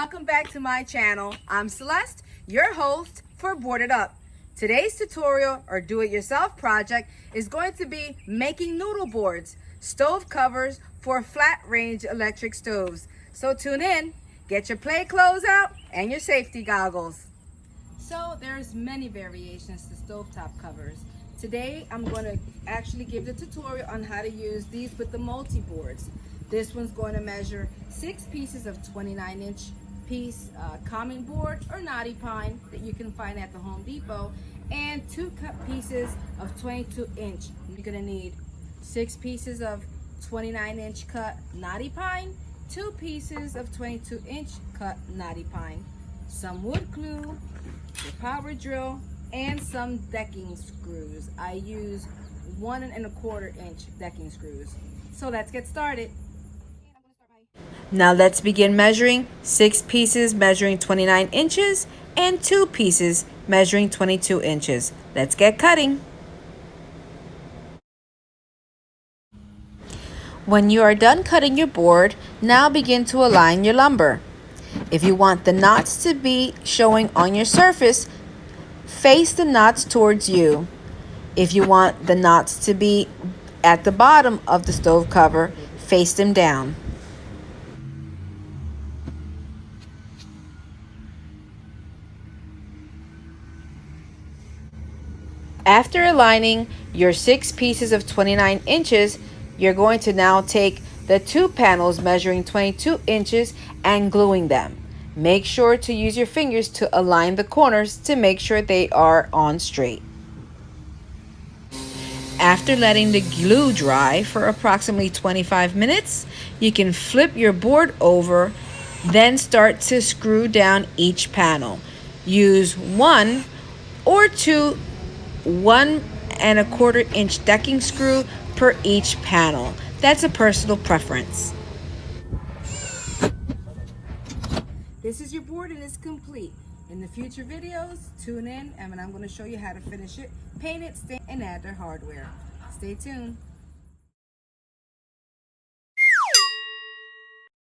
welcome back to my channel. I'm Celeste, your host for Board It Up. Today's tutorial or do-it-yourself project is going to be making noodle boards, stove covers for flat range electric stoves. So tune in, get your play clothes out and your safety goggles. So there's many variations to stovetop covers. Today I'm going to actually give the tutorial on how to use these with the multi-boards. This one's going to measure 6 pieces of 29-inch piece common board or knotty pine that you can find at the Home Depot, and 2 cut pieces of 22-inch. You're going to need 6 pieces of 29-inch cut knotty pine, 2 pieces of 22-inch cut knotty pine, some wood glue, your power drill, and some decking screws. I use 1 1/4 inch decking screws. So let's get started. Now let's begin measuring 6 pieces measuring 29 inches and 2 pieces measuring 22 inches. Let's get cutting. When you are done cutting your board, now begin to align your lumber. If you want the knots to be showing on your surface, face the knots towards you. If you want the knots to be at the bottom of the stove cover, face them down. After aligning your 6 pieces of 29 inches, you're going to now take the 2 panels measuring 22 inches and gluing them. Make sure to use your fingers to align the corners to make sure they are on straight. After letting the glue dry for approximately 25 minutes, you can flip your board over, then start to screw down each panel. Use 1 or 2 1 1/4 inch decking screw per each panel. That's a personal preference. This is your board and it's complete. In the future videos, tune in and I'm going to show you how to finish it, paint it, stain, and add the hardware. Stay tuned.